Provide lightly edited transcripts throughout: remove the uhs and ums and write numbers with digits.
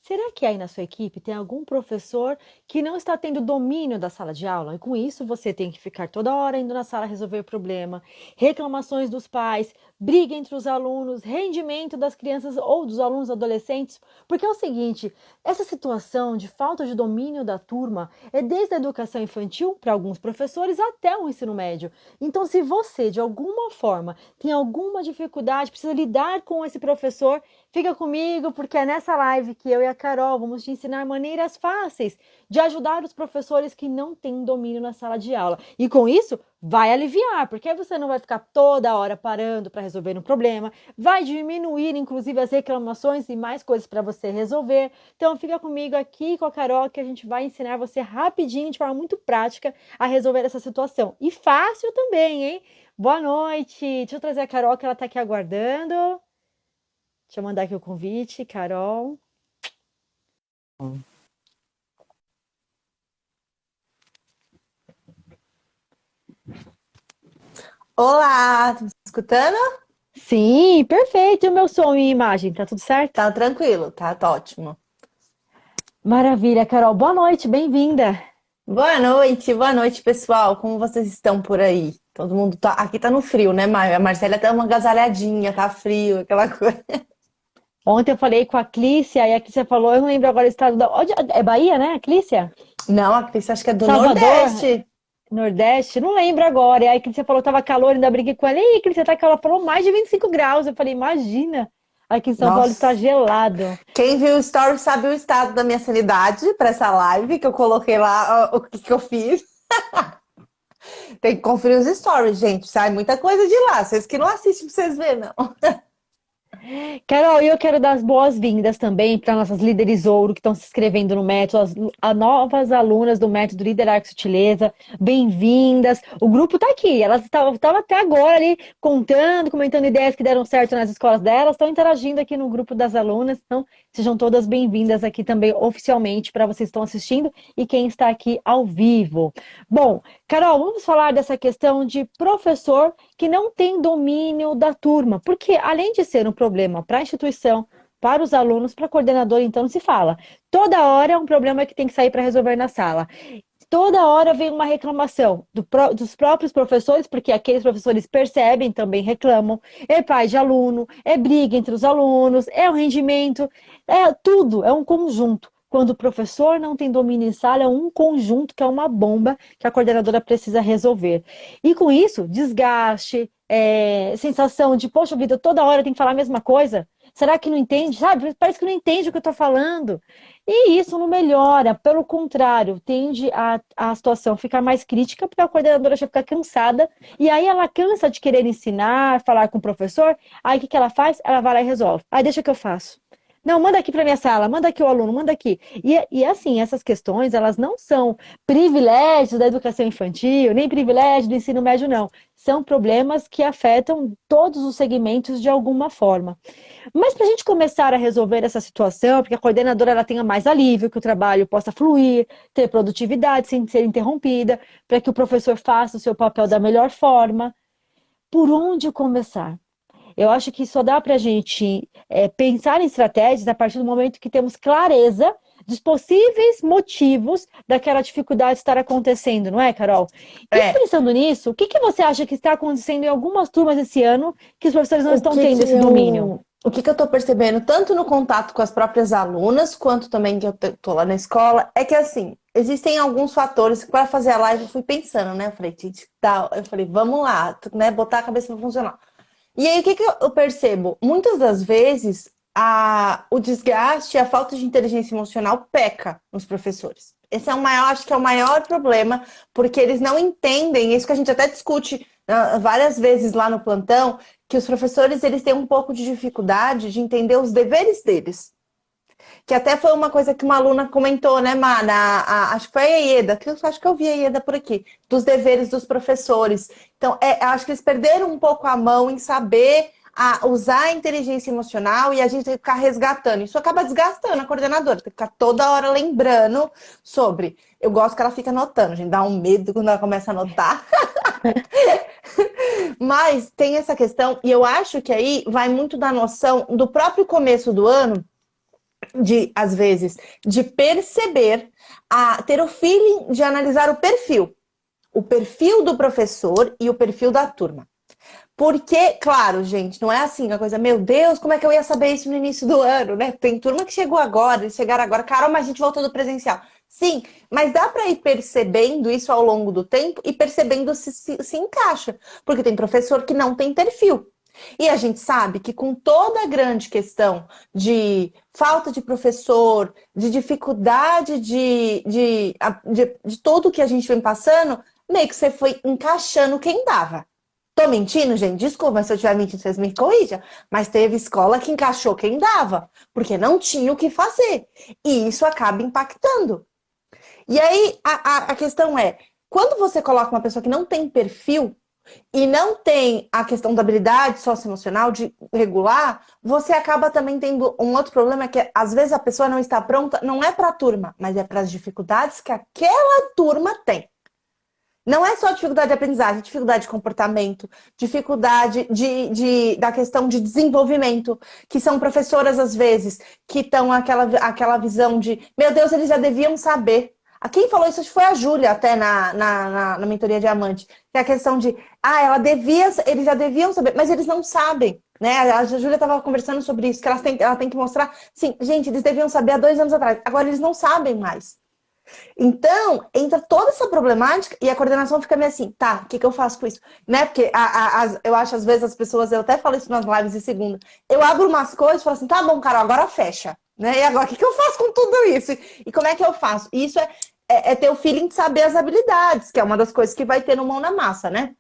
Será que aí na sua equipe tem algum professor que não está tendo domínio da sala de aula? E com isso você tem que ficar toda hora indo na sala resolver problema, reclamações dos pais, briga entre os alunos, rendimento das crianças ou dos alunos adolescentes. Porque é o seguinte, essa situação de falta de domínio da turma é desde a educação infantil para alguns professores até o ensino médio. Então, se você de alguma forma tem alguma dificuldade, precisa lidar com esse professor, fica comigo, porque é nessa live que eu e a Carol vamos te ensinar maneiras fáceis de ajudar os professores que não têm domínio na sala de aula. E com isso, vai aliviar, porque você não vai ficar toda hora parando para resolver um problema, vai diminuir, inclusive, as reclamações e mais coisas para você resolver. Então, fica comigo aqui com a Carol, que a gente vai ensinar você rapidinho, de forma muito prática, a resolver essa situação. E fácil também, hein? Boa noite! Deixa eu trazer a Carol, que ela está aqui aguardando. Deixa eu mandar aqui o convite, Carol. Olá, tá me escutando? Sim, perfeito. E o meu som e imagem, tá tudo certo? Tá tranquilo, tá ótimo. Maravilha, Carol. Boa noite, bem-vinda. Boa noite, pessoal. Como vocês estão por aí? Todo mundo tá. Aqui tá no frio, né, Maio? A Marcela tá uma agasalhadinha, tá frio, aquela coisa. Ontem eu falei com a Clícia e a Clícia falou, eu não lembro agora o estado da. É Bahia, né, Clícia? Não, a Cris acho que é do Salvador, Nordeste. Nordeste, não lembro agora. E aí a Clícia falou que tava calor, ainda briguei com ela. E aí, Clícia, tá calor? Ela falou mais de 25 graus. Eu falei, imagina, aqui em São Paulo está Nossa. gelado. Quem viu o story sabe o estado da minha sanidade pra essa live que eu coloquei lá, ó, o que que eu fiz. Tem que conferir os stories, gente. Sai muita coisa de lá. Vocês que não assistem pra vocês verem, não. Carol, eu quero dar as boas-vindas também para nossas líderes ouro que estão se inscrevendo no método, as novas alunas do método Líder Arte Sutileza. Bem-vindas. O grupo está aqui, elas estavam até agora ali contando, comentando ideias que deram certo nas escolas delas, estão interagindo aqui no grupo das alunas. Então, sejam todas bem-vindas aqui também oficialmente para vocês que estão assistindo e quem está aqui ao vivo. Bom, Carol, vamos falar dessa questão de professor que não tem domínio da turma, porque além de ser um problema para a instituição, para os alunos, para a coordenadora, então não se fala. Toda hora é um problema que tem que sair para resolver na sala. Toda hora vem uma reclamação dos próprios professores, porque aqueles professores percebem, também reclamam. É pai de aluno, é briga entre os alunos, é o rendimento, é tudo, é um conjunto. Quando o professor não tem domínio em sala, é um conjunto que é uma bomba que a coordenadora precisa resolver. E com isso, desgaste, sensação de, poxa vida, toda hora tem que falar a mesma coisa. Será que não entende? Sabe? Parece que não entende o que eu estou falando. E isso não melhora, pelo contrário, tende a situação ficar mais crítica, porque a coordenadora já fica cansada, e aí ela cansa de querer ensinar, falar com o professor, aí o que que ela faz? Ela vai lá e resolve. Aí deixa que eu faço. Não, manda aqui para minha sala, manda aqui o aluno, manda aqui. E assim, essas questões, elas não são privilégios da educação infantil, nem privilégios do ensino médio, não. São problemas que afetam todos os segmentos de alguma forma. Mas para a gente começar a resolver essa situação, porque a coordenadora ela tenha mais alívio, que o trabalho possa fluir, ter produtividade sem ser interrompida, para que o professor faça o seu papel da melhor forma, por onde começar? Eu acho que só dá para a gente pensar em estratégias a partir do momento que temos clareza dos possíveis motivos daquela dificuldade estar acontecendo, não é, Carol? E É, pensando nisso, o que que você acha que está acontecendo em algumas turmas esse ano que os professores não o estão que tendo que esse domínio? eu tô percebendo, tanto no contato com as próprias alunas, quanto também que eu tô lá na escola, é que assim, existem alguns fatores que para fazer a live eu fui pensando, né? Eu falei, gente, tá, eu falei, vamos lá, né? Botar a cabeça para funcionar. E aí, o que que eu percebo? Muitas das vezes, o desgaste, a falta de inteligência emocional peca nos professores. Esse é o maior, acho que é o maior problema, porque eles não entendem, isso que a gente até discute várias vezes lá no plantão, que os professores eles têm um pouco de dificuldade de entender os deveres deles. Que até foi uma coisa que uma aluna comentou, né, Mana? Acho que foi a Ieda, que eu acho que eu vi a Ieda por aqui, dos deveres dos professores. Então, acho que eles perderam um pouco a mão em saber usar a inteligência emocional e a gente tem que ficar resgatando. Isso acaba desgastando a coordenadora, tem que ficar toda hora lembrando sobre. Eu gosto que ela fica anotando, a gente dá um medo quando ela começa a anotar. Mas tem essa questão, e eu acho que aí vai muito da noção do próprio começo do ano às vezes, de perceber, ter o feeling de analisar o perfil do professor e o perfil da turma. Porque, claro, gente, não é assim a coisa, meu Deus, como é que eu ia saber isso no início do ano, né? Tem turma que chegou agora, eles chegaram agora, Carol, mas a gente voltou do presencial. Sim, mas dá para ir percebendo isso ao longo do tempo e percebendo se encaixa. Porque tem professor que não tem perfil. E a gente sabe que com toda a grande questão de falta de professor, de dificuldade de tudo que a gente vem passando, meio que você foi encaixando quem dava. Tô mentindo, gente? Desculpa, mas se eu estiver mentindo, vocês me corrijam. Mas teve escola que encaixou quem dava, porque não tinha o que fazer. E isso acaba impactando. E aí, a questão é, quando você coloca uma pessoa que não tem perfil e não tem a questão da habilidade socioemocional de regular, você acaba também tendo um outro problema, que é, às vezes a pessoa não está pronta, não é para a turma, mas é para as dificuldades que aquela turma tem. Não é só dificuldade de aprendizagem, dificuldade de comportamento, dificuldade da questão de desenvolvimento, que são professoras, às vezes, que estão aquela visão de, meu Deus, eles já deviam saber. Quem falou isso foi a Júlia, até na mentoria Diamante, que é a questão de, eles já deviam saber, mas eles não sabem. Né? A Júlia estava conversando sobre isso, que ela tem que mostrar, sim, gente, eles deviam saber há 2 anos atrás, agora eles não sabem mais. Então, entra toda essa problemática e a coordenação fica meio assim, tá, o que eu faço com isso? Né? Porque eu acho, às vezes, as pessoas, eu até falo isso nas lives de segunda, eu abro umas coisas e falo assim, tá bom, Carol, agora fecha. Né? E agora, o que eu faço com tudo isso? E como é que eu faço? E isso é ter o feeling de saber as habilidades, que é uma das coisas que vai ter no Mão na Massa, né?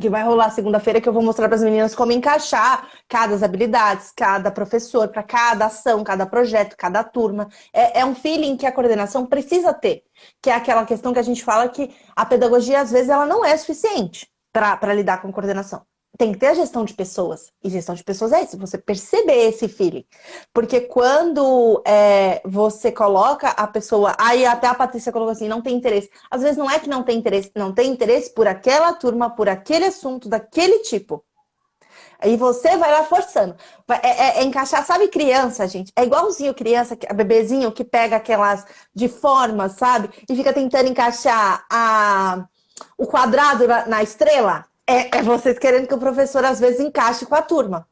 Que vai rolar segunda-feira, que eu vou mostrar para as meninas como encaixar cada habilidades, cada professor, para cada ação, cada projeto, cada turma. É um feeling que a coordenação precisa ter, que é aquela questão que a gente fala que a pedagogia, às vezes, ela não é suficiente para lidar com coordenação. Tem que ter a gestão de pessoas. E gestão de pessoas é isso, você perceber esse feeling. Porque quando você coloca a pessoa... Aí até a Patrícia colocou assim, não tem interesse. Às vezes não é que não tem interesse, não tem interesse por aquela turma, por aquele assunto, daquele tipo. Aí você vai lá forçando. É encaixar, sabe criança, gente? É igualzinho criança, bebezinho que pega aquelas de formas, sabe? E fica tentando encaixar o quadrado na estrela. É vocês querendo que o professor, às vezes, encaixe com a turma.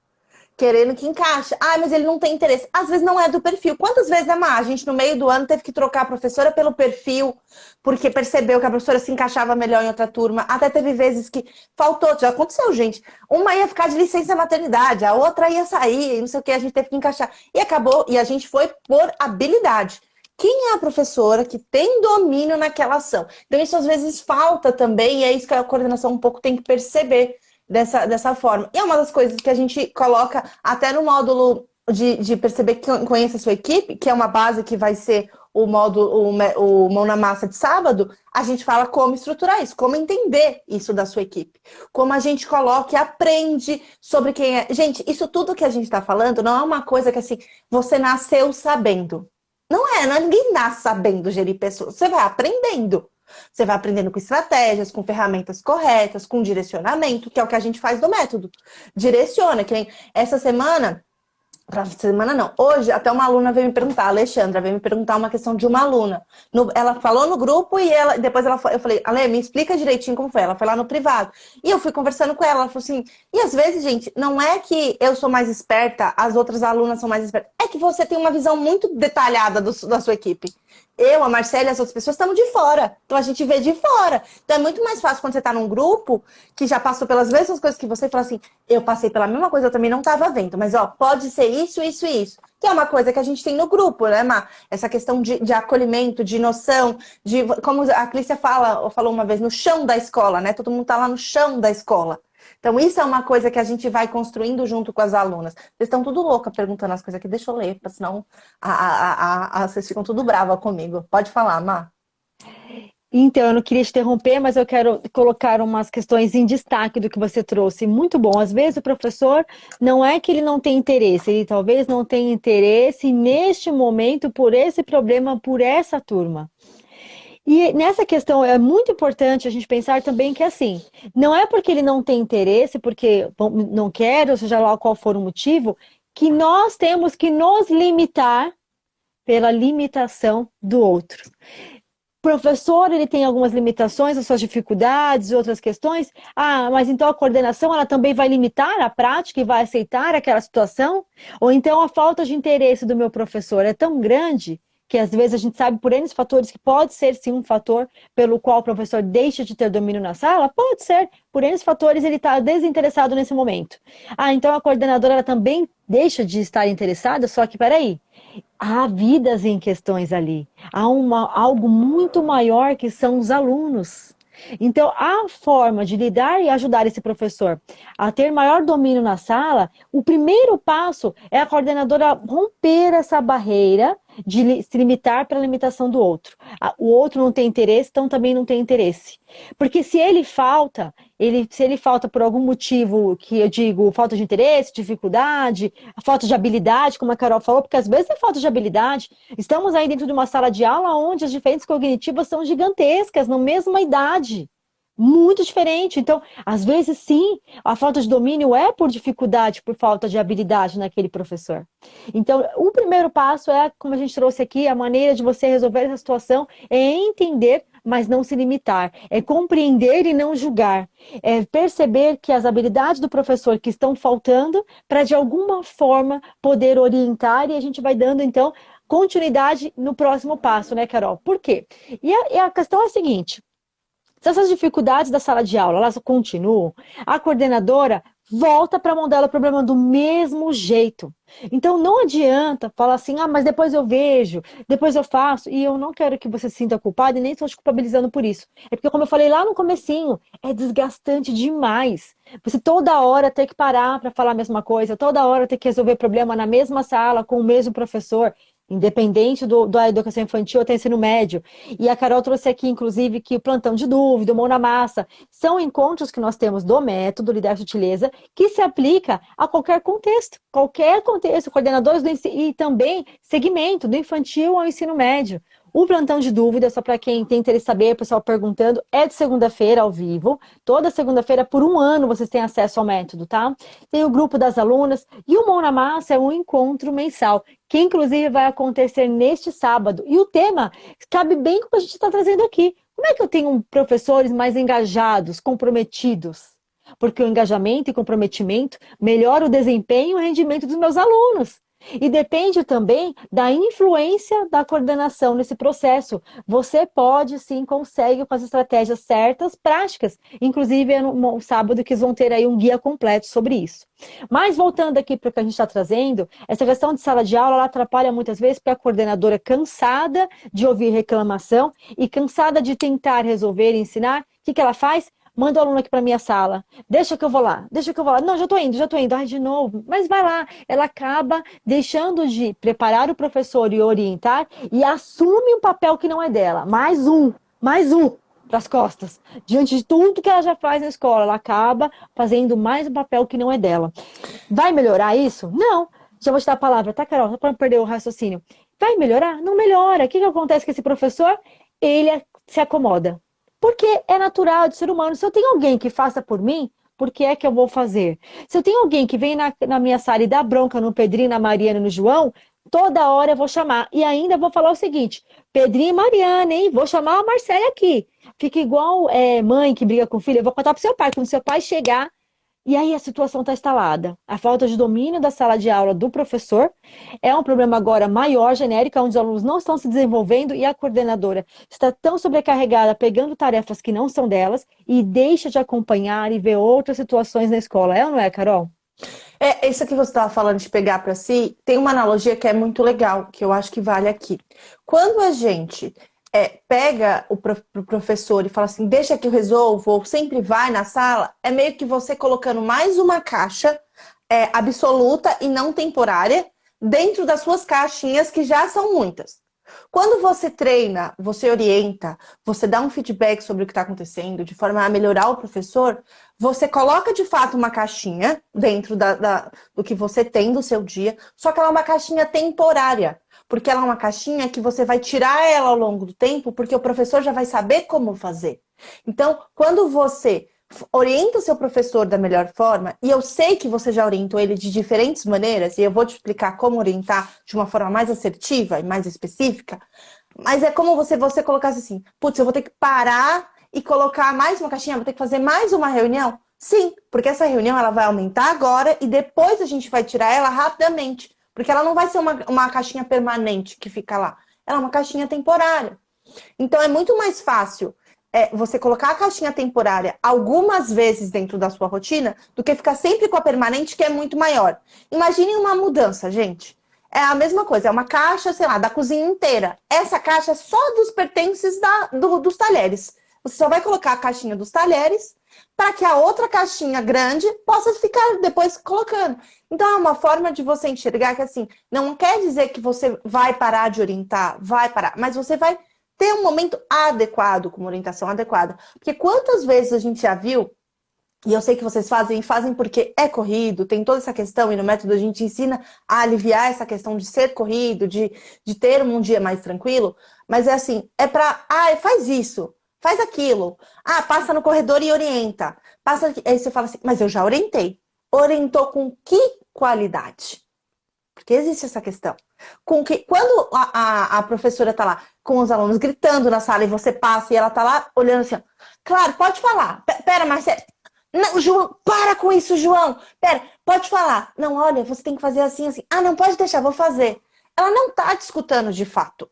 Querendo que encaixe. Mas ele não tem interesse. Às vezes não é do perfil. Quantas vezes, né, Má? A gente, no meio do ano, teve que trocar a professora pelo perfil, porque percebeu que a professora se encaixava melhor em outra turma. Até teve vezes que faltou. Já aconteceu, gente. Uma ia ficar de licença maternidade, a outra ia sair, não sei o que, a gente teve que encaixar. E acabou, e a gente foi por habilidade. Quem é a professora que tem domínio naquela ação? Então, isso às vezes falta também, e é isso que a coordenação um pouco tem que perceber dessa forma. E é uma das coisas que a gente coloca até no módulo de perceber que conhece a sua equipe, que é uma base que vai ser o Mão na Massa de sábado, a gente fala como estruturar isso, como entender isso da sua equipe. Como a gente coloca e aprende sobre quem é. Gente, isso tudo que a gente está falando não é uma coisa que assim, você nasceu sabendo. Não é ninguém nasce sabendo gerir pessoas. Você vai aprendendo. Você vai aprendendo com estratégias, com ferramentas corretas, com direcionamento, que é o que a gente faz do método. Direciona, que nem essa semana... Semana não. Hoje, até uma aluna veio me perguntar, a Alexandra veio me perguntar uma questão de uma aluna. Ela falou no grupo e depois eu falei, Ale, me explica direitinho como foi. Ela foi lá no privado. E eu fui conversando com ela, ela falou assim, e às vezes, gente, não é que eu sou mais esperta, as outras alunas são mais espertas, é que você tem uma visão muito detalhada da sua equipe. Eu, a Marcela e as outras pessoas estamos de fora. Então a gente vê de fora. Então é muito mais fácil quando você está num grupo que já passou pelas mesmas coisas que você e fala assim, eu passei pela mesma coisa, eu também não estava vendo, mas ó, pode ser isso, isso e isso. Que é uma coisa que a gente tem no grupo, né, Má? Essa questão de acolhimento, de noção, de como a Clícia falou uma vez, no chão da escola, né? Todo mundo tá lá no chão da escola. Então, isso é uma coisa que a gente vai construindo junto com as alunas. Vocês estão tudo louca perguntando as coisas aqui, deixa eu ler, porque senão vocês ficam tudo brava comigo. Pode falar, Má. Então, eu não queria te interromper, mas eu quero colocar umas questões em destaque do que você trouxe. Muito bom. Às vezes o professor não é que ele não tem interesse, ele talvez não tenha interesse neste momento por esse problema, por essa turma. E nessa questão é muito importante a gente pensar também que assim, não é porque ele não tem interesse, porque não quer, ou seja lá qual for o motivo, que nós temos que nos limitar pela limitação do outro. O professor, ele tem algumas limitações, as suas dificuldades, outras questões. Ah, mas então a coordenação, ela também vai limitar a prática e vai aceitar aquela situação? Ou então a falta de interesse do meu professor é tão grande que às vezes a gente sabe por N fatores que pode ser sim um fator pelo qual o professor deixa de ter domínio na sala? Pode ser, por N fatores ele está desinteressado nesse momento. Ah, então a coordenadora ela também deixa de estar interessada, só que peraí, há vidas em questões ali. Há algo muito maior que são os alunos. Então, a forma de lidar e ajudar esse professor a ter maior domínio na sala, o primeiro passo é a coordenadora romper essa barreira de se limitar pela limitação do outro. O outro não tem interesse, então também não tem interesse. Porque se ele falta, se ele falta por algum motivo que eu digo falta de interesse, dificuldade, falta de habilidade, como a Carol falou, porque às vezes é falta de habilidade. Estamos aí dentro de uma sala de aula onde as diferenças cognitivas são gigantescas, na mesma idade. Muito diferente. Então, às vezes, sim, a falta de domínio é por dificuldade, por falta de habilidade naquele professor. Então, o primeiro passo é, como a gente trouxe aqui, a maneira de você resolver essa situação é entender, mas não se limitar. É compreender e não julgar. É perceber que as habilidades do professor que estão faltando para, de alguma forma, poder orientar e a gente vai dando, então, continuidade no próximo passo, né, Carol? Por quê? E a questão é a seguinte: se essas dificuldades da sala de aula elas continuam, a coordenadora volta para a mão dela o problema do mesmo jeito. Então não adianta falar assim, ah, mas depois eu vejo, depois eu faço, e eu não quero que você se sinta culpada e nem estou te culpabilizando por isso. É porque, como eu falei lá no comecinho, é desgastante demais. Você toda hora ter que parar para falar a mesma coisa, toda hora ter que resolver problema na mesma sala com o mesmo professor, independente da educação infantil até ensino médio. E a Carol trouxe aqui, inclusive, que o plantão de dúvida, o mão na massa, são encontros que nós temos do método Liderar Sutileza, que se aplica a qualquer contexto, coordenadores e também segmento, do infantil ao ensino médio. O plantão de dúvida, só para quem tem interesse em saber, o pessoal perguntando, é de segunda-feira ao vivo. Toda segunda-feira, por um ano, vocês têm acesso ao método, tá? Tem o grupo das alunas e o Mão na Massa é um encontro mensal, que inclusive vai acontecer neste sábado. E o tema cabe bem com o que a gente está trazendo aqui. Como é que eu tenho professores mais engajados, comprometidos? Porque o engajamento e comprometimento melhora o desempenho e o rendimento dos meus alunos. E depende também da influência da coordenação nesse processo. Você pode, sim, consegue com as estratégias certas, práticas. Inclusive, é no sábado que eles vão ter aí um guia completo sobre isso. Mas voltando aqui para o que a gente está trazendo, essa questão de sala de aula, ela atrapalha muitas vezes porque a coordenadora é cansada de ouvir reclamação e cansada de tentar resolver e ensinar. O que ela faz? Manda o aluno aqui para minha sala. Deixa que eu vou lá. Deixa que eu vou lá. Não, já estou indo, já estou indo. Ai, de novo. Mas vai lá. Ela acaba deixando de preparar o professor e orientar e assume um papel que não é dela. Mais um para as costas. Diante de tudo que ela já faz na escola, ela acaba fazendo mais um papel que não é dela. Vai melhorar isso? Não. Já vou te dar a palavra, tá, Carol? Só para não perder o raciocínio. Vai melhorar? Não melhora. O que acontece com esse professor? Ele se acomoda. Porque é natural de ser humano. Se eu tenho alguém que faça por mim, por que é que eu vou fazer? Se eu tenho alguém que vem na minha sala e dá bronca no Pedrinho, na Mariana e no João, toda hora eu vou chamar. E ainda vou falar o seguinte: Pedrinho e Mariana, hein? Vou chamar a Marcela aqui. Fica igual mãe que briga com filho. Eu vou contar pro seu pai. Quando seu pai chegar, e aí a situação está instalada. A falta de domínio da sala de aula do professor é um problema agora maior, genérico, onde os alunos não estão se desenvolvendo e a coordenadora está tão sobrecarregada, pegando tarefas que não são delas e deixa de acompanhar e ver outras situações na escola. É ou não é, Carol? Isso que você estava falando de pegar para si, tem uma analogia que é muito legal, que eu acho que vale aqui. Quando a gente pega o professor e fala assim, deixa que eu resolvo, ou sempre vai na sala, é meio que você colocando mais uma caixa absoluta e não temporária dentro das suas caixinhas, que já são muitas. Quando você treina, você orienta, você dá um feedback sobre o que está acontecendo, de forma a melhorar o professor, você coloca de fato uma caixinha dentro do que você tem do seu dia, só que ela é uma caixinha temporária, porque ela é uma caixinha que você vai tirar ela ao longo do tempo, porque o professor já vai saber como fazer. Então, quando você Orienta o seu professor da melhor forma, e eu sei que você já orientou ele de diferentes maneiras, e eu vou te explicar como orientar de uma forma mais assertiva e mais específica, mas é como você colocasse assim, putz, eu vou ter que parar e colocar mais uma caixinha, vou ter que fazer mais uma reunião? Sim, porque essa reunião ela vai aumentar agora e depois a gente vai tirar ela rapidamente, porque ela não vai ser uma caixinha permanente que fica lá, ela é uma caixinha temporária. Então é muito mais fácil você colocar a caixinha temporária algumas vezes dentro da sua rotina do que ficar sempre com a permanente, que é muito maior. Imagine uma mudança, gente. É a mesma coisa, é uma caixa, sei lá, da cozinha inteira. Essa caixa é só dos pertences dos talheres. Você só vai colocar a caixinha dos talheres para que a outra caixinha grande possa ficar depois colocando. Então é uma forma de você enxergar que assim, não quer dizer que você vai parar de orientar, vai parar, mas você vai ter um momento adequado, com uma orientação adequada. Porque quantas vezes a gente já viu, e eu sei que vocês fazem porque é corrido, tem toda essa questão, e no método a gente ensina a aliviar essa questão de ser corrido, de ter um dia mais tranquilo, mas é assim, faz isso, faz aquilo, passa no corredor e orienta, aí você fala assim, mas eu já orientei. Orientou com que qualidade? Porque existe essa questão. Quando a professora está lá com os alunos gritando na sala e você passa e ela está lá olhando assim, ó, claro, pode falar. Pera, Marcelo. Não, João, para com isso, João. Pera, pode falar. Não, olha, você tem que fazer assim, assim. Não, pode deixar, vou fazer. Ela não está te escutando de fato.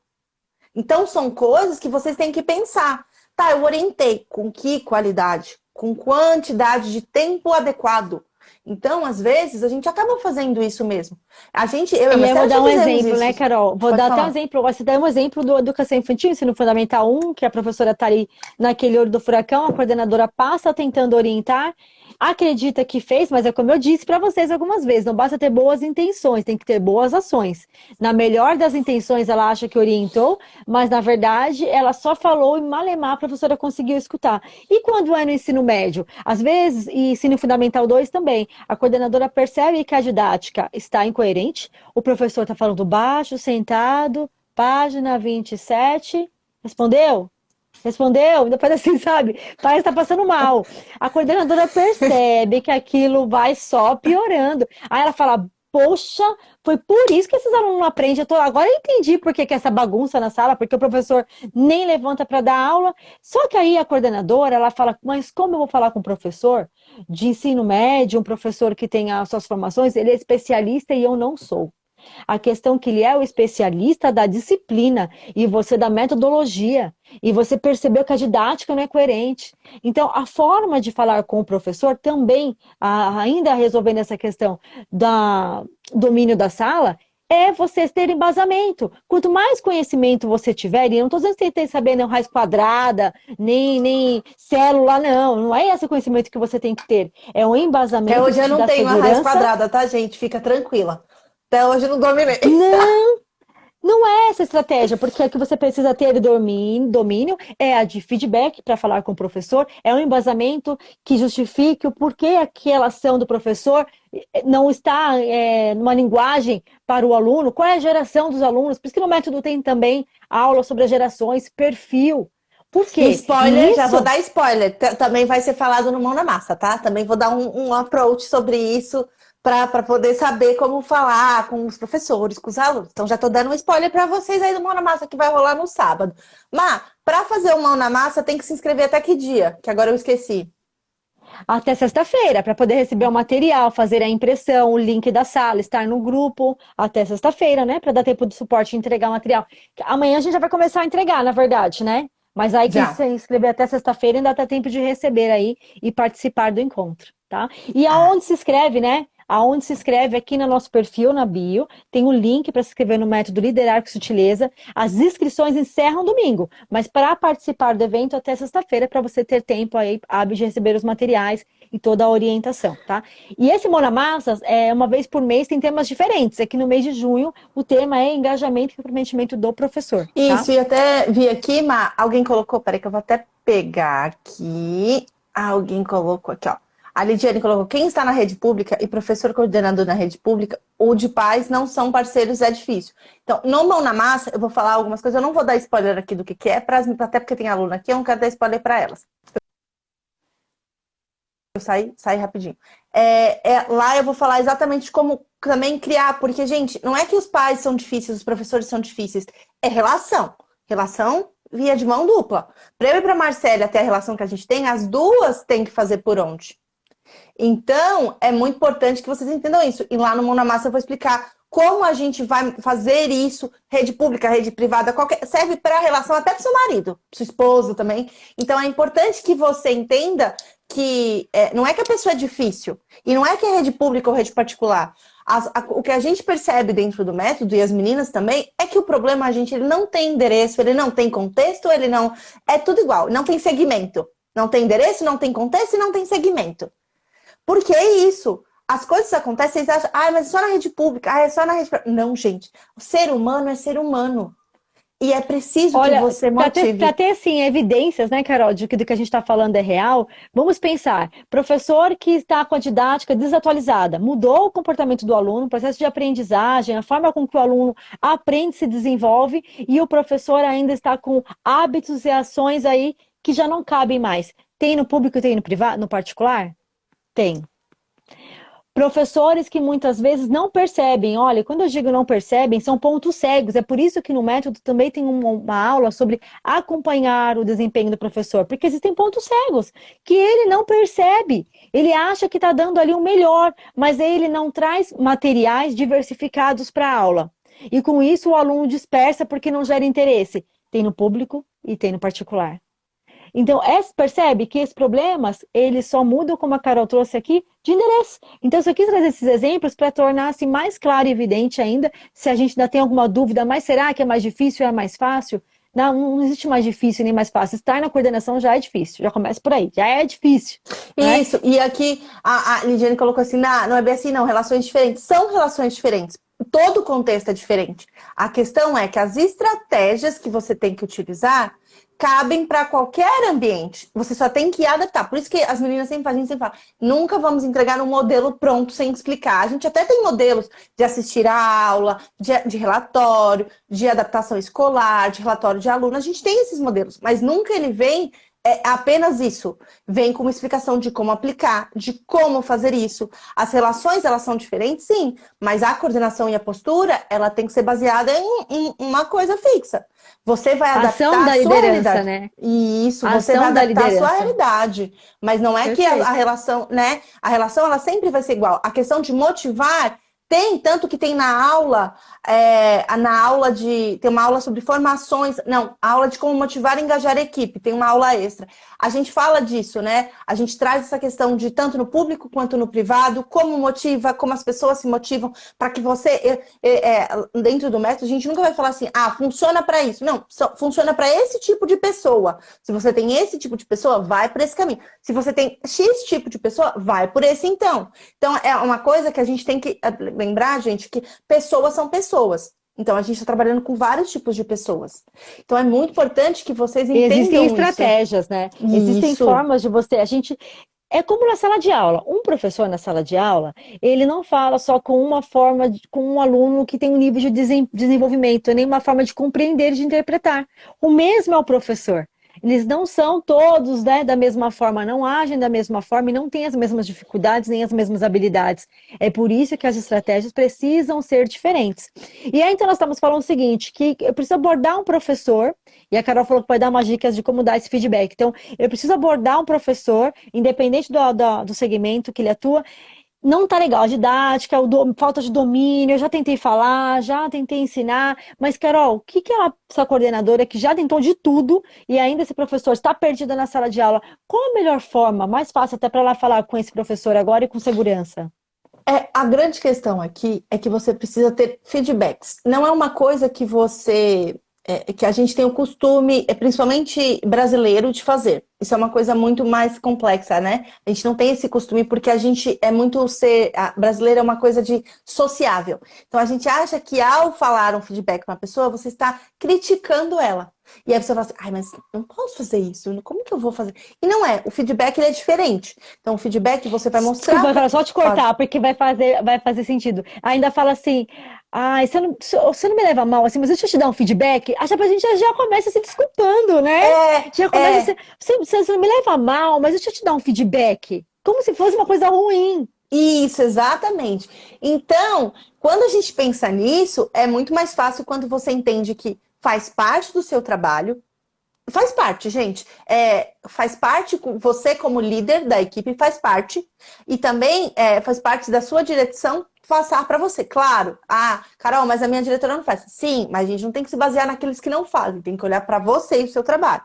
Então, são coisas que vocês têm que pensar. Tá, eu orientei. Com que qualidade? Com quantidade de tempo adequado? Então, às vezes, a gente acaba fazendo isso mesmo. Eu e a E eu vou Marcela dar já um fizemos exemplo, né, isso. Carol? Vou Pode dar até um falar. exemplo. Você dá um exemplo do Educação Infantil, Ensino Fundamental 1, que a professora está ali naquele olho do furacão, a coordenadora passa tentando orientar, acredita que fez, mas é como eu disse para vocês algumas vezes, não basta ter boas intenções, tem que ter boas ações. Na melhor das intenções, ela acha que orientou, mas na verdade ela só falou e malemar a professora conseguiu escutar. E quando é no ensino médio? Às vezes, e ensino fundamental 2 também, a coordenadora percebe que a didática está incoerente, o professor está falando baixo, sentado, página 27. Respondeu? Respondeu? Depois assim, sabe? Parece que tá passando mal. A coordenadora percebe que aquilo vai só piorando. Aí ela fala, poxa, foi por isso que esses alunos não aprendem. Agora eu entendi por que essa bagunça na sala, porque o professor nem levanta para dar aula. Só que aí a coordenadora, ela fala, mas como eu vou falar com o professor de ensino médio, um professor que tem as suas formações, ele é especialista e eu não sou. A questão é que ele é o especialista da disciplina e você da metodologia. E você percebeu que a didática não é coerente. Então, a forma de falar com o professor também, ainda resolvendo essa questão do domínio da sala, é você ter embasamento. Quanto mais conhecimento você tiver, e eu não estou dizendo que você tem que saber nem raiz quadrada, nem célula, não. Não é esse conhecimento que você tem que ter. É um Até embasamento hoje que eu te não dá tenho a raiz segurança. quadrada, tá, gente? Fica tranquila. Até hoje eu não dominei. Não, não é essa estratégia, porque a que você precisa ter de domínio é a de feedback para falar com o professor, é um embasamento que justifique o porquê aquela ação do professor não está numa linguagem para o aluno, qual é a geração dos alunos, por isso que no método tem também aula sobre as gerações, perfil. Por E quê? spoiler, já vou Nisso, dar spoiler. Também vai ser falado no Mão na Massa, tá? Também vou dar um approach sobre isso para poder saber como falar com os professores, com os alunos. Então já tô dando um spoiler para vocês aí do Mão na Massa que vai rolar no sábado. Mas para fazer o Mão na Massa tem que se inscrever até que dia? Que agora eu esqueci. até sexta-feira, para poder receber o material, fazer a impressão, o link da sala, estar no grupo, até sexta-feira, né? Para dar tempo de suporte e entregar o material. Amanhã a gente já vai começar a entregar, na verdade, né? Mas aí quem se Já. inscrever até sexta-feira ainda dá tempo de receber aí e participar do encontro, tá? E Ah, aonde se inscreve, né? Aonde se inscreve aqui no nosso perfil, na bio, tem o link para se inscrever no método Liderar com Sutileza. As inscrições encerram domingo, mas para participar do evento até sexta-feira, para você ter tempo aí hábil de receber os materiais e toda a orientação, tá? E esse Mona Massas, uma vez por mês, tem temas diferentes. Aqui no mês de junho, o tema é engajamento e comprometimento do professor, tá? isso, e até vi aqui, mas alguém colocou, peraí que eu vou até pegar aqui. Alguém colocou aqui, ó. A Lidiane colocou, quem está na rede pública e professor coordenador na rede pública, ou de pais não são parceiros, é difícil. Então, no Mão na Massa, eu vou falar algumas coisas, eu não vou dar spoiler aqui do que é, até porque tem aluna aqui, eu não quero dar spoiler para elas. Sai rapidinho. Lá eu vou falar exatamente como também criar, porque, gente, não é que os pais são difíceis, os professores são difíceis, é relação. Relação via de mão dupla. Para eu e para a Marcela até a relação que a gente tem, as duas têm que fazer por onde. Então, é muito importante que vocês entendam isso. E lá no Mão na Massa eu vou explicar como a gente vai fazer isso, rede pública, rede privada, serve para a relação até com seu marido, sua esposa também. Então, é importante que você entenda que não é que a pessoa é difícil, e não é que é rede pública ou rede particular. O que a gente percebe dentro do método, e as meninas também, é que o problema, ele não tem endereço, ele não tem contexto, ele não... É tudo igual, não tem segmento. Não tem endereço, não tem contexto e não tem segmento. Porque é isso. As coisas acontecem, vocês acham, mas é só na rede pública, é só na rede... Não, gente. O ser humano é ser humano. E é preciso que você motive. Para ter, assim, evidências, né, Carol, de que do que a gente está falando é real, vamos pensar. Professor que está com a didática desatualizada, mudou o comportamento do aluno, o processo de aprendizagem, a forma com que o aluno aprende, se desenvolve, e o professor ainda está com hábitos e ações aí que já não cabem mais. Tem no público e tem no privado, no particular? Tem. Professores que muitas vezes não percebem, olha, quando eu digo não percebem, são pontos cegos. É por isso que no método também tem uma aula sobre acompanhar o desempenho do professor, porque existem pontos cegos que ele não percebe. Ele acha que está dando ali o melhor, mas ele não traz materiais diversificados para a aula. E com isso o aluno dispersa porque não gera interesse. Tem no público e tem no particular. Então, percebe que esses problemas, eles só mudam, como a Carol trouxe aqui, de endereço. Então, eu só quis trazer esses exemplos para tornar assim, mais claro e evidente ainda, se a gente ainda tem alguma dúvida, mas será que é mais difícil ou é mais fácil? Não existe mais difícil nem mais fácil. Estar na coordenação já é difícil, já começa por aí, já é difícil. Isso, né? E aqui a Lidiane colocou assim, não é bem assim não, relações diferentes. São relações diferentes. Todo o contexto é diferente. A questão é que as estratégias que você tem que utilizar cabem para qualquer ambiente. Você só tem que adaptar. Por isso que as meninas a gente sempre fala, nunca vamos entregar um modelo pronto sem explicar. A gente até tem modelos de assistir a aula, de relatório, de adaptação escolar, de relatório de aluno. A gente tem esses modelos, mas nunca ele vem apenas isso. Vem com uma explicação de como aplicar, de como fazer isso. As relações, elas são diferentes, sim, mas a coordenação e a postura, ela tem que ser baseada em uma coisa fixa. Você vai adaptar ação da a sua liderança, realidade. Né? Isso, você vai adaptar a sua realidade. Mas não é Perfeito. que a relação, né? A relação, ela sempre vai ser igual. A questão de motivar... tanto que tem na aula tem uma aula sobre formações, não, a aula de como motivar e engajar a equipe, tem uma aula extra. A gente fala disso, né? A gente traz essa questão de tanto no público quanto no privado, como motiva, como as pessoas se motivam, para que você, dentro do método, a gente nunca vai falar assim, funciona para isso. Não, funciona para esse tipo de pessoa. Se você tem esse tipo de pessoa, vai por esse caminho. Se você tem X tipo de pessoa, vai por esse então. Então, é uma coisa que a gente tem que lembrar, gente, que pessoas são pessoas. Então, a gente está trabalhando com vários tipos de pessoas. Então, é muito importante que vocês entendam isso. Existem estratégias, né? Isso. Existem formas de você... É como na sala de aula. Um professor na sala de aula, ele não fala só com uma forma, com um aluno que tem um nível de desenvolvimento, nem uma forma de compreender e de interpretar. O mesmo é o professor. Eles não são todos, né, da mesma forma, não agem da mesma forma e não têm as mesmas dificuldades nem as mesmas habilidades. É por isso que as estratégias precisam ser diferentes. E aí, então, nós estamos falando o seguinte, que eu preciso abordar um professor, e a Carol falou que vai dar umas dicas de como dar esse feedback. Então, eu preciso abordar um professor, independente do segmento que ele atua. Não tá legal, a didática, falta de domínio, eu já tentei falar, já tentei ensinar, mas Carol, o que essa coordenadora que já tentou de tudo e ainda esse professor está perdida na sala de aula, qual a melhor forma, mais fácil até para lá falar com esse professor agora e com segurança? A grande questão aqui é que você precisa ter feedbacks. Não é uma coisa que que a gente tem o costume, principalmente brasileiro, de fazer. Isso é uma coisa muito mais complexa, né? A gente não tem esse costume porque a gente é muito brasileiro é uma coisa de sociável. Então a gente acha que ao falar um feedback para uma pessoa, você está criticando ela. E aí você fala assim, mas não posso fazer isso, como que eu vou fazer? E não é, o feedback ele é diferente. Então o feedback você vai mostrar... Desculpa, só te cortar, porque vai fazer sentido. Ainda fala assim, você não me leva mal, assim, mas deixa eu te dar um feedback. Acha pra gente já começa se desculpando, né? Já começa você não me leva mal, mas deixa eu te dar um feedback. como se fosse uma coisa ruim. Isso, exatamente. Então, quando a gente pensa nisso, é muito mais fácil quando você entende que faz parte do seu trabalho. Faz parte, gente. Faz parte, você como líder da equipe faz parte. E também faz parte da sua direção passar para você. Claro, Carol, mas a minha diretora não faz. Sim, mas a gente não tem que se basear naqueles que não fazem. Tem que olhar para você e o seu trabalho.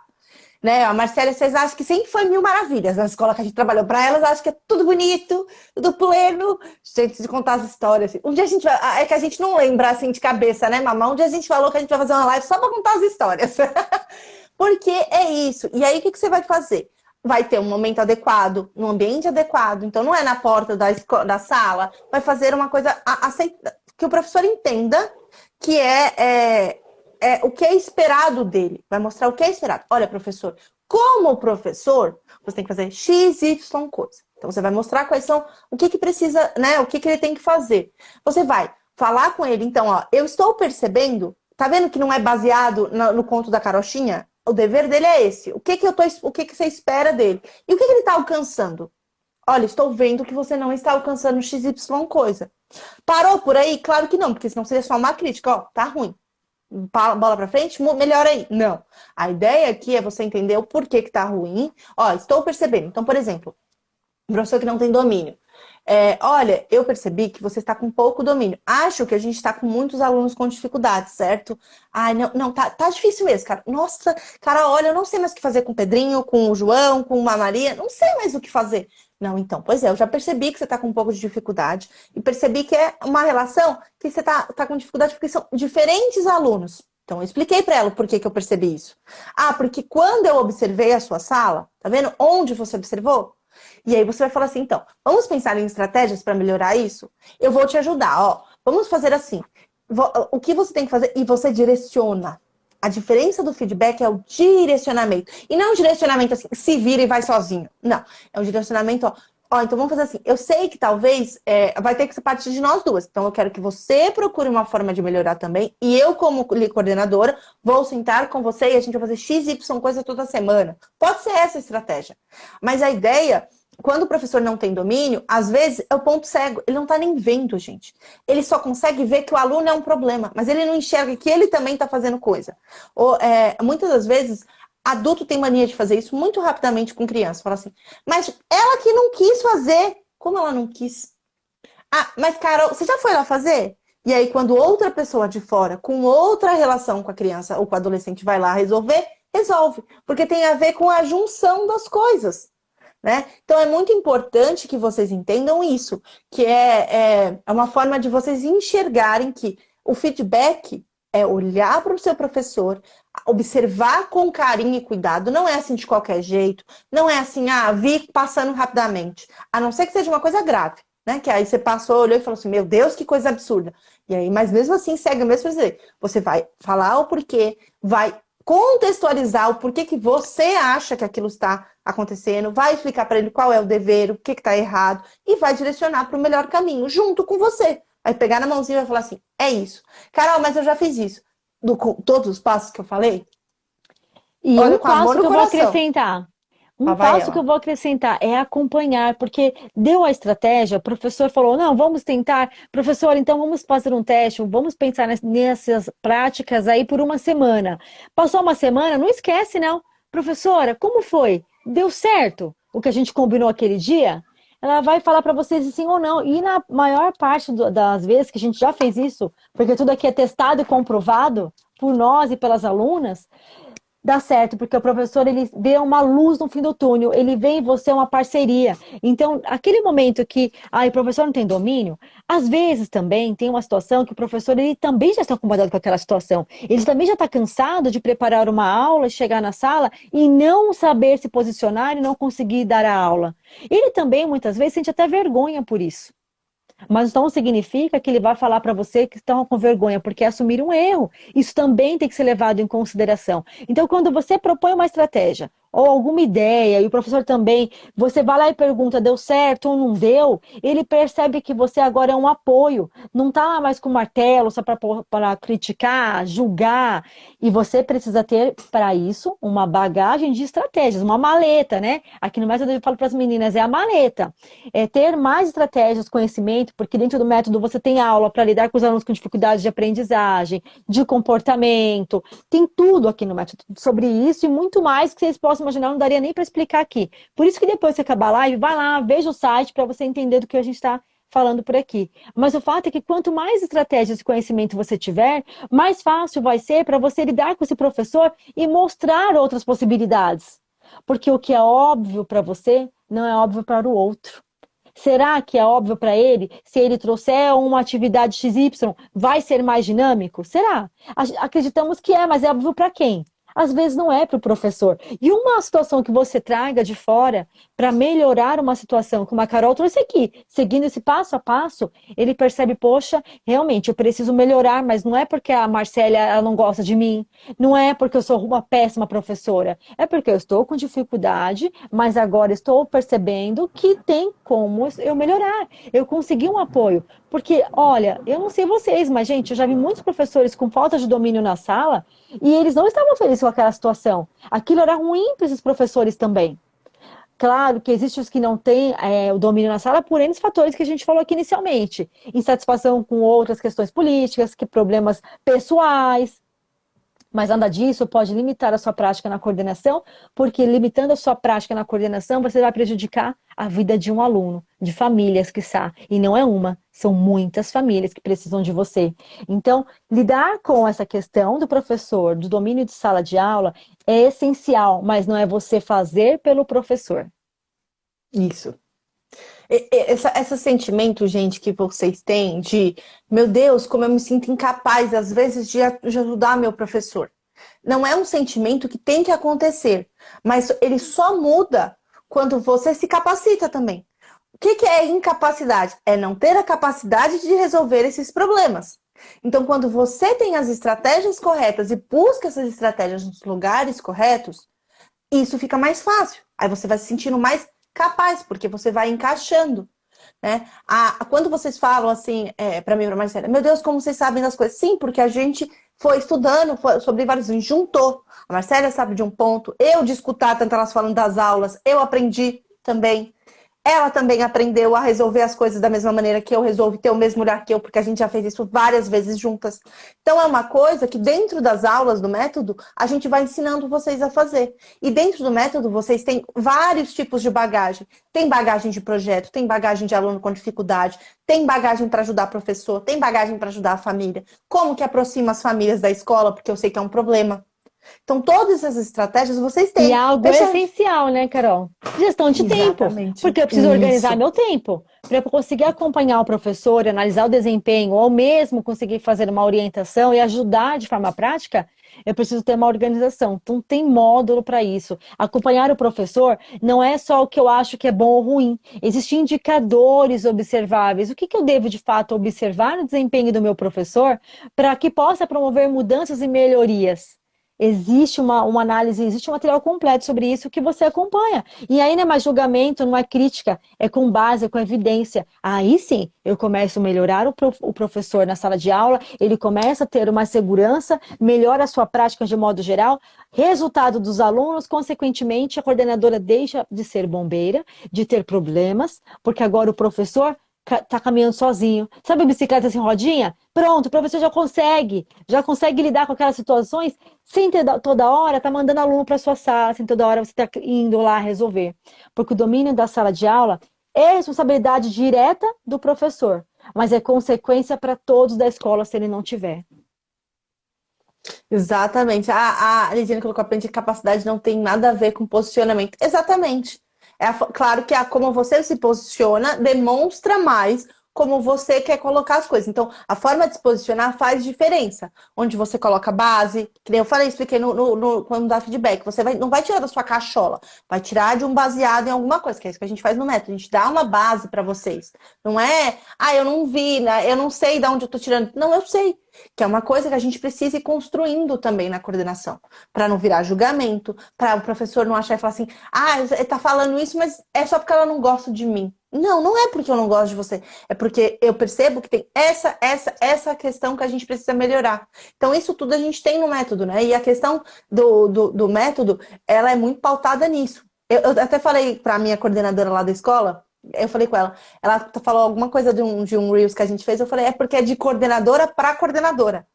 Né? A Marcela, vocês acham que sempre foi mil maravilhas. Na escola que a gente trabalhou para elas, acham que é tudo bonito, tudo pleno. Gente, de contar as histórias. Assim. Um dia a gente vai. É que a gente não lembra assim de cabeça, né, mamãe? Um dia a gente falou que a gente vai fazer uma live só para contar as histórias. Porque é isso. E aí, o que você vai fazer? Vai ter um momento adequado, um ambiente adequado. Então, não é na porta da sala. Vai fazer uma coisa que o professor entenda que o que é esperado dele. Vai mostrar o que é esperado. Olha, professor, como professor, você tem que fazer X, Y coisa. Então, você vai mostrar quais são, o que precisa, né? O que ele tem que fazer. Você vai falar com ele. Então, ó, eu estou percebendo. Tá vendo que não é baseado no conto da carochinha? O dever dele é esse. O que você espera dele? E o que ele está alcançando? Olha, estou vendo que você não está alcançando XY coisa. Parou por aí? Claro que não, porque senão seria só uma crítica. Ó, tá ruim. Bola pra frente, melhora aí. Não. A ideia aqui é você entender o porquê que tá ruim. Ó, estou percebendo. Então, por exemplo, um professor que não tem domínio. Olha, eu percebi que você está com pouco domínio. Acho que a gente está com muitos alunos com dificuldades, certo? Ai, não, tá difícil mesmo, cara. Nossa, cara, olha, eu não sei mais o que fazer com o Pedrinho, com o João, com a Maria. Não sei mais o que fazer. Não, então, pois é, eu já percebi que você está com um pouco de dificuldade e percebi que é uma relação que você tá com dificuldade porque são diferentes alunos. Então, eu expliquei para ela por que eu percebi isso. Porque quando eu observei a sua sala, tá vendo onde você observou? E aí você vai falar assim, então, vamos pensar em estratégias para melhorar isso? Eu vou te ajudar, ó. Vamos fazer assim. O que você tem que fazer? E você direciona. A diferença do feedback é o direcionamento. E não um direcionamento assim, se vira e vai sozinho. Não. É um direcionamento, ó, então vamos fazer assim. Eu sei que talvez vai ter que ser partir de nós duas. Então eu quero que você procure uma forma de melhorar também. E eu, como coordenadora, vou sentar com você e a gente vai fazer X, Y coisa toda semana. Pode ser essa a estratégia. Mas a ideia, quando o professor não tem domínio, às vezes é o ponto cego. Ele não está nem vendo, gente. Ele só consegue ver que o aluno é um problema, mas ele não enxerga que ele também está fazendo coisa. Muitas das vezes, adulto tem mania de fazer isso muito rapidamente com criança. Fala assim, mas ela que não quis fazer. Como ela não quis? Mas Carol, você já foi lá fazer? E aí, quando outra pessoa de fora, com outra relação com a criança ou com o adolescente, vai lá resolver, resolve. Porque tem a ver com a junção das coisas. Né? Então é muito importante que vocês entendam isso, que é uma forma de vocês enxergarem que o feedback é olhar para o seu professor, observar com carinho e cuidado, não é assim de qualquer jeito, não é assim, vi passando rapidamente, a não ser que seja uma coisa grave, né? Que aí você passou, olhou e falou assim, meu Deus, que coisa absurda. E aí, mas mesmo assim, segue o mesmo dizer, você vai falar o porquê, vai contextualizar o porquê que você acha que aquilo está acontecendo, vai explicar para ele qual é o dever, o que está errado, e vai direcionar para o melhor caminho, junto com você. Vai pegar na mãozinha e vai falar assim, é isso. Carol, mas eu já fiz isso. Com todos os passos que eu falei? E Olha, um com amor passo que no eu vou coração. acrescentar. Um Lá vai passo que eu ela. vou acrescentar é acompanhar, porque deu a estratégia, o professor falou, não, vamos tentar, professor, então vamos fazer um teste, vamos pensar nessas práticas aí por uma semana. Passou uma semana, não esquece, não. Professora, como foi? Deu certo o que a gente combinou aquele dia? Ela vai falar para vocês sim ou não. E na maior parte das vezes que a gente já fez isso, porque tudo aqui é testado e comprovado por nós e pelas alunas, dá certo, porque o professor ele vê uma luz no fim do túnel, ele vê em você uma parceria. Então, aquele momento que o professor não tem domínio, às vezes também tem uma situação que o professor ele também já está incomodado com aquela situação. Ele também já está cansado de preparar uma aula, chegar na sala e não saber se posicionar e não conseguir dar a aula. Ele também, muitas vezes, sente até vergonha por isso. Mas não significa que ele vai falar para você que estão com vergonha, porque é assumir um erro. Isso também tem que ser levado em consideração. Então, quando você propõe uma estratégia, ou alguma ideia, e o professor também, você vai lá e pergunta, deu certo ou não deu, ele percebe que você agora é um apoio, não está mais com martelo só para criticar, julgar, e você precisa ter, para isso, uma bagagem de estratégias, uma maleta, né? Aqui no método eu falo para as meninas, é a maleta. É ter mais estratégias, conhecimento, porque dentro do método você tem aula para lidar com os alunos com dificuldades de aprendizagem, de comportamento, tem tudo aqui no método sobre isso e muito mais que vocês possam imaginar, não daria nem para explicar aqui. Por isso que depois que acabar a live, vai lá, veja o site para você entender do que a gente está falando por aqui. Mas o fato é que quanto mais estratégias e conhecimento você tiver, mais fácil vai ser para você lidar com esse professor e mostrar outras possibilidades. Porque o que é óbvio para você não é óbvio para o outro. Será que é óbvio para ele, se ele trouxer uma atividade XY, vai ser mais dinâmico? Será? Acreditamos que é, mas é óbvio para quem? Às vezes não é para o professor. E uma situação que você traga de fora para melhorar uma situação, como a Carol trouxe aqui, seguindo esse passo a passo, ele percebe, poxa, realmente eu preciso melhorar, mas não é porque a Marcélia ela não gosta de mim, não é porque eu sou uma péssima professora, é porque eu estou com dificuldade, mas agora estou percebendo que tem como eu melhorar. Eu consegui um apoio. Porque, olha, eu não sei vocês, mas, gente, eu já vi muitos professores com falta de domínio na sala e eles não estavam felizes com aquela situação. Aquilo era ruim para esses professores também. Claro que existem os que não têm o domínio na sala por N fatores que a gente falou aqui inicialmente. Insatisfação com outras questões políticas, que problemas pessoais, mas nada disso pode limitar a sua prática na coordenação, porque limitando a sua prática na coordenação, você vai prejudicar a vida de um aluno, de famílias, quiçá. E não é uma, são muitas famílias que precisam de você. Então, lidar com essa questão do professor, do domínio de sala de aula, é essencial, mas não é você fazer pelo professor. Isso. Esse sentimento, gente, que vocês têm de, meu Deus, como eu me sinto incapaz, às vezes, de ajudar meu professor. Não é um sentimento que tem que acontecer, mas ele só muda quando você se capacita também. O que é incapacidade? É não ter a capacidade de resolver esses problemas. Então, quando você tem as estratégias corretas e busca essas estratégias nos lugares corretos, isso fica mais fácil. Aí você vai se sentindo mais capaz, porque você vai encaixando. Né? Quando vocês falam assim, para mim, para Marcela, meu Deus, como vocês sabem das coisas? Sim, porque a gente foi estudando sobre vários, juntou. A Marcela sabe de um ponto, eu de escutar tanto elas falando das aulas, eu aprendi também. Ela também aprendeu a resolver as coisas da mesma maneira que eu resolvo, ter o mesmo olhar que eu, porque a gente já fez isso várias vezes juntas. Então é uma coisa que dentro das aulas do método, a gente vai ensinando vocês a fazer. E dentro do método, vocês têm vários tipos de bagagem. Tem bagagem de projeto, tem bagagem de aluno com dificuldade, tem bagagem para ajudar professor, tem bagagem para ajudar a família. Como que aproxima as famílias da escola, porque eu sei que é um problema. Então, todas essas estratégias vocês E têm. algo essencial, né, Carol? Gestão de tempo. Exatamente. Porque eu preciso organizar Isso. meu tempo. Para eu conseguir acompanhar o professor, analisar o desempenho, ou mesmo conseguir fazer uma orientação e ajudar de forma prática, eu preciso ter uma organização. Então, tem módulo para isso. Acompanhar o professor não é só o que eu acho que é bom ou ruim. Existem indicadores observáveis. O que eu devo, de fato, observar no desempenho do meu professor para que possa promover mudanças e melhorias? Existe uma análise, existe um material completo sobre isso que você acompanha. E aí não é mais julgamento, não é crítica, é com base, é com evidência. Aí sim, eu começo a melhorar o professor na sala de aula, ele começa a ter uma segurança, melhora a sua prática de modo geral, resultado dos alunos, consequentemente, a coordenadora deixa de ser bombeira, de ter problemas, porque agora o professor tá caminhando sozinho. Sabe a bicicleta sem rodinha? Pronto, o professor já consegue lidar com aquelas situações sem ter toda hora tá mandando aluno para sua sala, sem toda hora você tá indo lá resolver. Porque o domínio da sala de aula é responsabilidade direta do professor, mas é consequência para todos da escola se ele não tiver. Exatamente. A Lisiane colocou aprende que capacidade não tem nada a ver com posicionamento. Exatamente. Claro que como você se posiciona demonstra mais como você quer colocar as coisas. Então, a forma de se posicionar faz diferença. Onde você coloca base, que nem eu falei, expliquei quando dá feedback. Você não vai tirar da sua cachola, vai tirar de um baseado em alguma coisa, que é isso que a gente faz no método. A gente dá uma base para vocês. Não é, eu não vi, né? Eu não sei de onde eu tô tirando. Não, eu sei. que é uma coisa que a gente precisa ir construindo também na coordenação, para não virar julgamento, para o professor não achar e falar assim, ah, ele tá falando isso, mas é só porque ela não gosta de mim. Não, não é porque eu não gosto de você, é porque eu percebo que tem essa questão que a gente precisa melhorar. Então, isso tudo a gente tem no método, né? E a questão do método, ela é muito pautada nisso. Eu até falei para a minha coordenadora lá da escola, eu falei com ela falou alguma coisa de um Reels que a gente fez, eu falei, é porque é de coordenadora para coordenadora.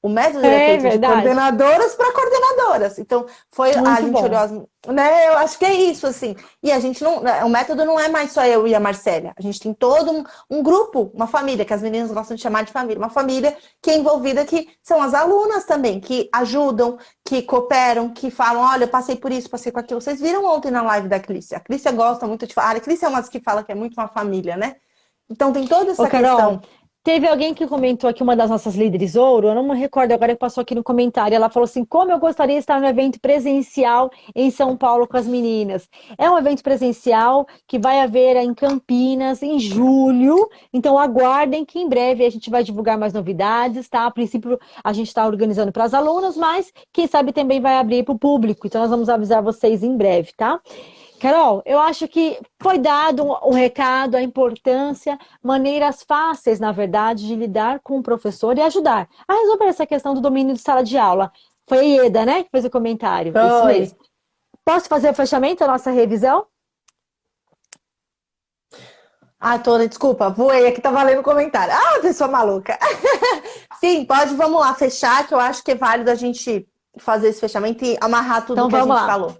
O método ele é É feito de verdade. coordenadoras para coordenadoras. Então, a Muito gente bom. olhou, né? Eu acho que é isso, assim. E a gente não. O método não é mais só eu e a Marcélia. A gente tem todo um grupo, uma família, que as meninas gostam de chamar de família. Uma família que é envolvida, que são as alunas também, que ajudam, que cooperam, que falam: olha, eu passei por isso, passei com aquilo. Vocês viram ontem na live da Clícia. A Clícia gosta muito de falar. A Clícia é uma das que fala que é muito uma família, né? Então, tem toda Ô, essa Carol, questão. teve alguém que comentou aqui, uma das nossas líderes ouro, eu não me recordo agora que passou aqui no comentário. Ela falou assim: como eu gostaria de estar no evento presencial em São Paulo com as meninas. É um evento presencial que vai haver em Campinas em julho. Então aguardem que em breve a gente vai divulgar mais novidades, tá? A princípio a gente está organizando para as alunas, mas quem sabe também vai abrir para o público. Então nós vamos avisar vocês em breve, tá? Carol, eu acho que foi dado o recado, a importância, maneiras fáceis, na verdade, de lidar com o professor e ajudar a resolver essa questão do domínio de sala de aula. Foi a Ieda, né, que fez o comentário. Isso Oi. mesmo. Posso fazer o fechamento da nossa revisão? Ah, Tona, desculpa, voei aqui, tá valendo o comentário. Ah, pessoa maluca. Sim, pode, vamos lá, fechar, que eu acho que é válido a gente fazer esse fechamento e amarrar tudo Então que a vamos gente lá. falou.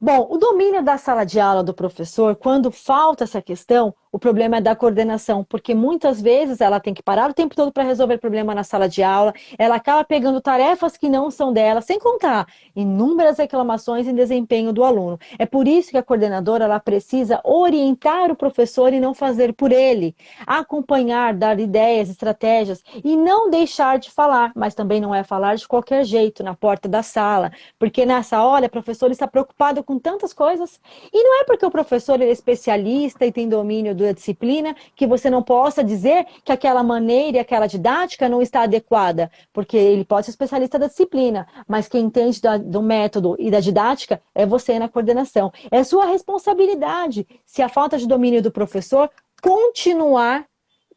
Bom, o domínio da sala de aula do professor, quando falta essa questão, o problema é da coordenação, porque muitas vezes ela tem que parar o tempo todo para resolver problema na sala de aula, ela acaba pegando tarefas que não são dela, sem contar inúmeras reclamações em desempenho do aluno. É por isso que a coordenadora ela precisa orientar o professor e não fazer por ele, acompanhar, dar ideias, estratégias e não deixar de falar, mas também não é falar de qualquer jeito na porta da sala, porque nessa hora o professor está preocupado com tantas coisas. E não é porque o professor ele é especialista e tem domínio da disciplina que você não possa dizer que aquela maneira e aquela didática não está adequada, porque ele pode ser especialista da disciplina, mas quem entende do método e da didática é você na coordenação. É sua responsabilidade, se a falta de domínio do professor continuar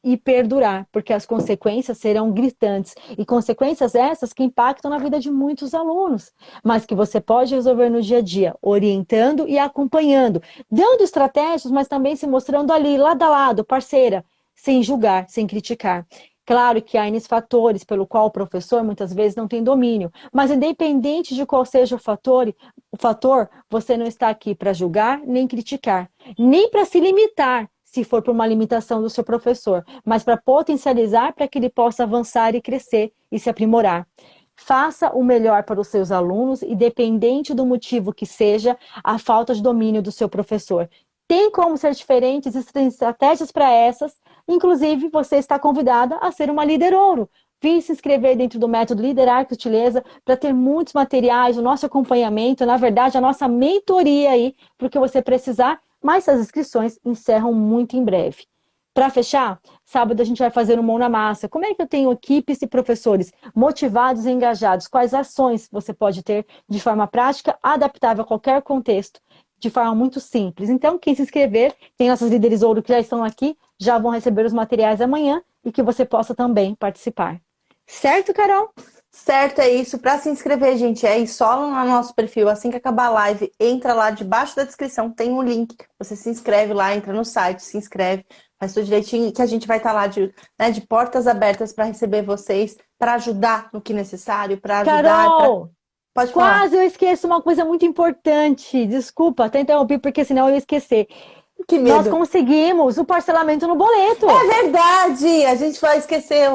e perdurar, porque as consequências serão gritantes. E consequências essas que impactam na vida de muitos alunos, mas que você pode resolver no dia a dia, orientando e acompanhando, dando estratégias, mas também se mostrando ali, lado a lado, parceira, sem julgar, sem criticar. Claro que há N fatores pelo qual o professor muitas vezes não tem domínio, mas independente de qual seja o fator, você não está aqui para julgar nem criticar, nem para se limitar, se for por uma limitação do seu professor, mas para potencializar para que ele possa avançar e crescer e se aprimorar. Faça o melhor para os seus alunos, independente do motivo que seja a falta de domínio do seu professor. Tem como ser diferente, existem estratégias para essas, inclusive você está convidada a ser uma líder ouro. Vim se inscrever dentro do método Liderar com Sutileza para ter muitos materiais, o nosso acompanhamento, na verdade, a nossa mentoria aí, para o que você precisar, mas as inscrições encerram muito em breve. Para fechar, sábado a gente vai fazer um mão na massa. Como é que eu tenho equipes e professores motivados e engajados? Quais ações você pode ter de forma prática, adaptável a qualquer contexto, de forma muito simples? Então, quem se inscrever, tem nossas líderes ouro que já estão aqui, já vão receber os materiais amanhã e que você possa também participar. Certo, Carol? Certo, é isso. Para se inscrever, gente, é ir só no nosso perfil. Assim que acabar a live, entra lá debaixo da descrição, tem um link. Você se inscreve lá, entra no site, se inscreve, faz tudo direitinho, que a gente vai estar lá de portas abertas para receber vocês, para ajudar no que necessário, para ajudar. Carol, Pode falar. quase eu esqueço uma coisa muito importante. Desculpa, até interrompi, porque senão eu ia esquecer. Que Nós medo. conseguimos o parcelamento no boleto. É verdade! A gente vai esquecer.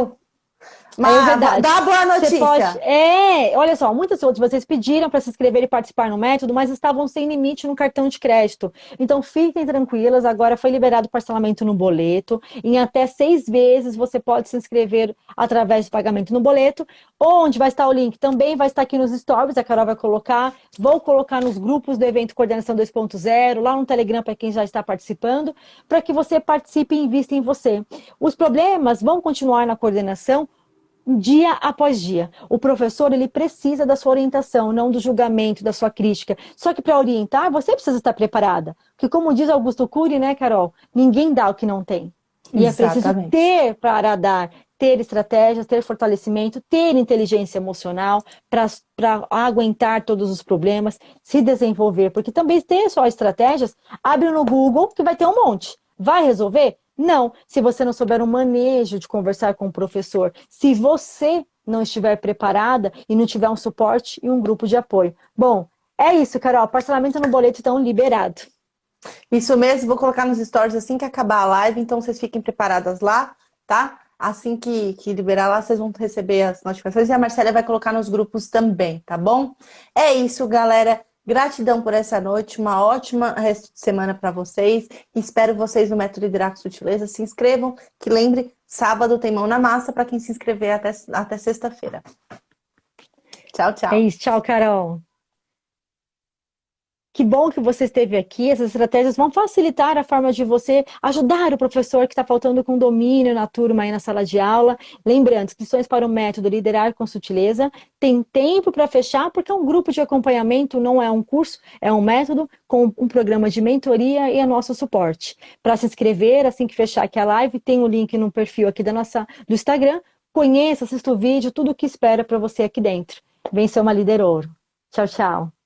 É Mas verdade. dá a boa Você pode. notícia. Olha só, muitas outras vocês pediram para se inscrever e participar no método, mas estavam sem limite no cartão de crédito. Então fiquem tranquilas, agora foi liberado o parcelamento no boleto. Em até 6 vezes você pode se inscrever através de pagamento no boleto. Onde vai estar o link? Também vai estar aqui nos stories, a Carol vai colocar. Vou colocar nos grupos do evento Coordenação 2.0, lá no Telegram para quem já está participando, para que você participe e invista em você. Os problemas vão continuar na coordenação dia após dia. O professor, ele precisa da sua orientação, não do julgamento, da sua crítica. Só que para orientar, você precisa estar preparada. Porque como diz Augusto Cury, né, Carol? Ninguém dá o que não tem. E é preciso Exatamente. ter para dar, ter estratégias, ter fortalecimento, ter inteligência emocional para aguentar todos os problemas, se desenvolver. Porque também ter só estratégias, abre no Google que vai ter um monte. Vai resolver? Não, se você não souber o manejo de conversar com o professor, se você não estiver preparada e não tiver um suporte e um grupo de apoio. Bom, é isso, Carol. Parcelamento no boleto então liberado. Isso mesmo, vou colocar nos stories assim que acabar a live, então vocês fiquem preparadas lá, tá? Assim que liberar lá, vocês vão receber as notificações e a Marcela vai colocar nos grupos também, tá bom? É isso, galera. Gratidão por essa noite, uma ótima resto de semana para vocês. Espero vocês no Método Liderar Sutileza. Se inscrevam, que lembre, sábado tem mão na massa para quem se inscrever até sexta-feira. Tchau, É tchau. isso. Tchau, Carol. Que bom que você esteve aqui. Essas estratégias vão facilitar a forma de você ajudar o professor que está faltando com domínio na turma aí na sala de aula. Lembrando, inscrições para o método Liderar com Sutileza. Tem tempo para fechar, porque é um grupo de acompanhamento, não é um curso, é um método com um programa de mentoria e é nosso suporte. Para se inscrever, assim que fechar aqui a live, tem o link no perfil aqui do Instagram. Conheça, assista o vídeo, tudo o que espera para você aqui dentro. Vem ser uma líder ouro. Tchau, tchau.